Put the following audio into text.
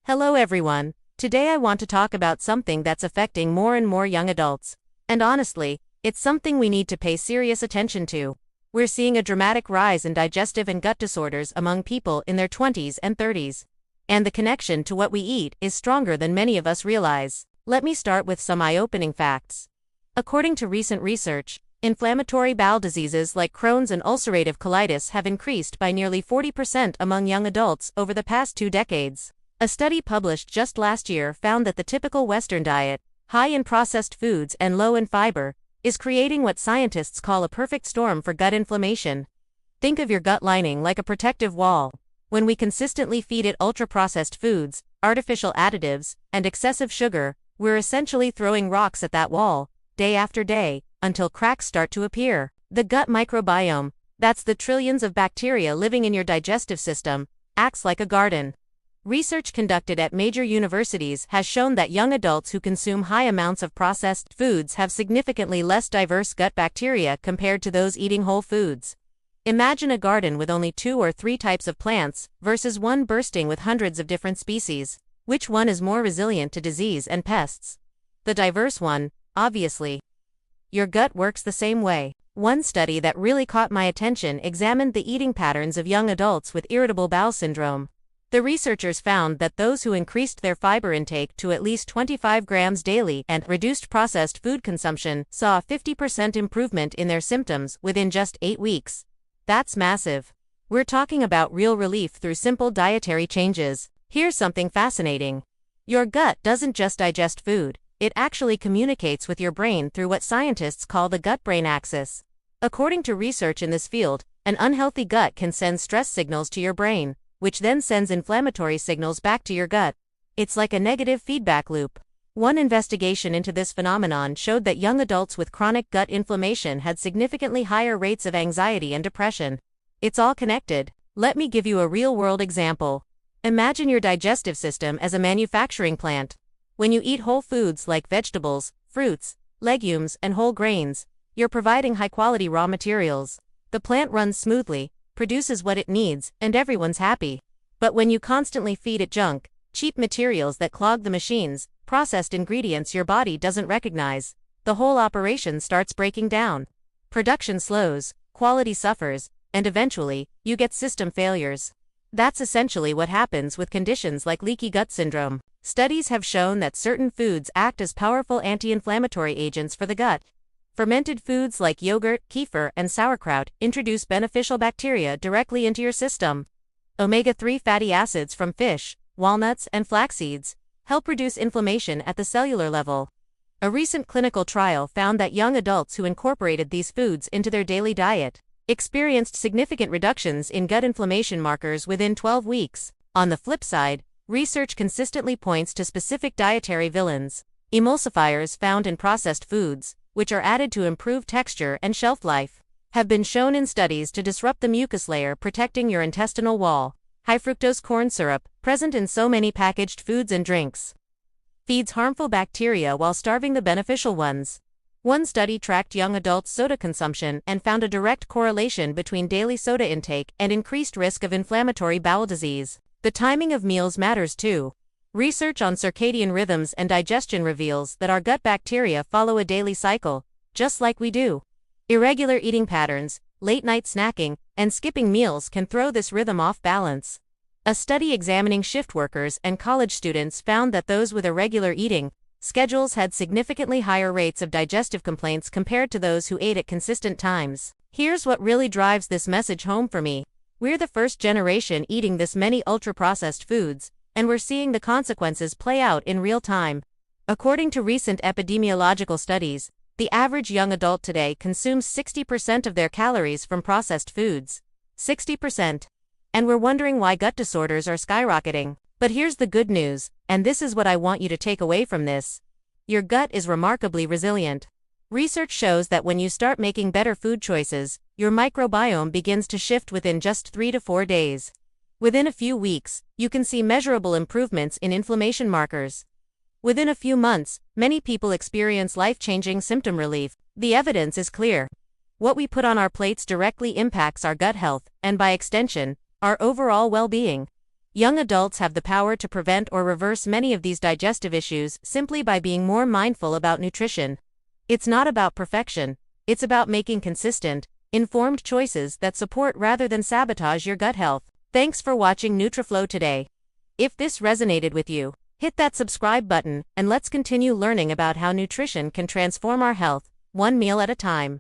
Hello everyone. Today I want to talk about something that's affecting more and more young adults. And honestly, it's something we need to pay serious attention to. We're seeing a dramatic rise in digestive and gut disorders among people in their 20s and 30s. And the connection to what we eat is stronger than many of us realize. Let me start with some eye-opening facts. According to recent research, inflammatory bowel diseases like Crohn's and ulcerative colitis have increased by nearly 40% among young adults over the past 2 decades. A study published just last year found that the typical Western diet, high in processed foods and low in fiber, is creating what scientists call a perfect storm for gut inflammation. Think of your gut lining like a protective wall. When we consistently feed it ultra-processed foods, artificial additives, and excessive sugar, we're essentially throwing rocks at that wall, day after day, until cracks start to appear. The gut microbiome, that's the trillions of bacteria living in your digestive system, acts like a garden. Research conducted at major universities has shown that young adults who consume high amounts of processed foods have significantly less diverse gut bacteria compared to those eating whole foods. Imagine a garden with only 2 or 3 types of plants, versus one bursting with hundreds of different species. Which one is more resilient to disease and pests? The diverse one, obviously. Your gut works the same way. One study that really caught my attention examined the eating patterns of young adults with irritable bowel syndrome. The researchers found that those who increased their fiber intake to at least 25 grams daily and reduced processed food consumption saw a 50% improvement in their symptoms within just 8 weeks. That's massive. We're talking about real relief through simple dietary changes. Here's something fascinating. Your gut doesn't just digest food, it actually communicates with your brain through what scientists call the gut-brain axis. According to research in this field, an unhealthy gut can send stress signals to your brain, which then sends inflammatory signals back to your gut. It's like a negative feedback loop. One investigation into this phenomenon showed that young adults with chronic gut inflammation had significantly higher rates of anxiety and depression. It's all connected. Let me give you a real-world example. Imagine your digestive system as a manufacturing plant. When you eat whole foods like vegetables, fruits, legumes, and whole grains, you're providing high-quality raw materials. The plant runs smoothly, produces what it needs, and everyone's happy. But when you constantly feed it junk, cheap materials that clog the machines, processed ingredients your body doesn't recognize, the whole operation starts breaking down. Production slows, quality suffers, and eventually, you get system failures. That's essentially what happens with conditions like leaky gut syndrome. Studies have shown that certain foods act as powerful anti-inflammatory agents for the gut. Fermented foods like yogurt, kefir, and sauerkraut introduce beneficial bacteria directly into your system. Omega-3 fatty acids from fish, walnuts, and flax seeds help reduce inflammation at the cellular level. A recent clinical trial found that young adults who incorporated these foods into their daily diet experienced significant reductions in gut inflammation markers within 12 weeks. On the flip side, research consistently points to specific dietary villains, emulsifiers found in processed foods, which are added to improve texture and shelf life, have been shown in studies to disrupt the mucus layer protecting your intestinal wall. High-fructose corn syrup, present in so many packaged foods and drinks, feeds harmful bacteria while starving the beneficial ones. One study tracked young adults' soda consumption and found a direct correlation between daily soda intake and increased risk of inflammatory bowel disease. The timing of meals matters too. Research on circadian rhythms and digestion reveals that our gut bacteria follow a daily cycle, just like we do. Irregular eating patterns, late-night snacking, and skipping meals can throw this rhythm off balance. A study examining shift workers and college students found that those with irregular eating schedules had significantly higher rates of digestive complaints compared to those who ate at consistent times. Here's what really drives this message home for me. We're the first generation eating this many ultra-processed foods, and we're seeing the consequences play out in real time. According to recent epidemiological studies, the average young adult today consumes 60% of their calories from processed foods. 60%. And we're wondering why gut disorders are skyrocketing. But here's the good news, and this is what I want you to take away from this. Your gut is remarkably resilient. Research shows that when you start making better food choices, your microbiome begins to shift within just 3 to 4 days. Within a few weeks, you can see measurable improvements in inflammation markers. Within a few months, many people experience life-changing symptom relief. The evidence is clear. What we put on our plates directly impacts our gut health, and by extension, our overall well-being. Young adults have the power to prevent or reverse many of these digestive issues simply by being more mindful about nutrition. It's not about perfection, it's about making consistent, informed choices that support rather than sabotage your gut health. Thanks for watching NutriFlow today. If this resonated with you, hit that subscribe button and let's continue learning about how nutrition can transform our health, one meal at a time.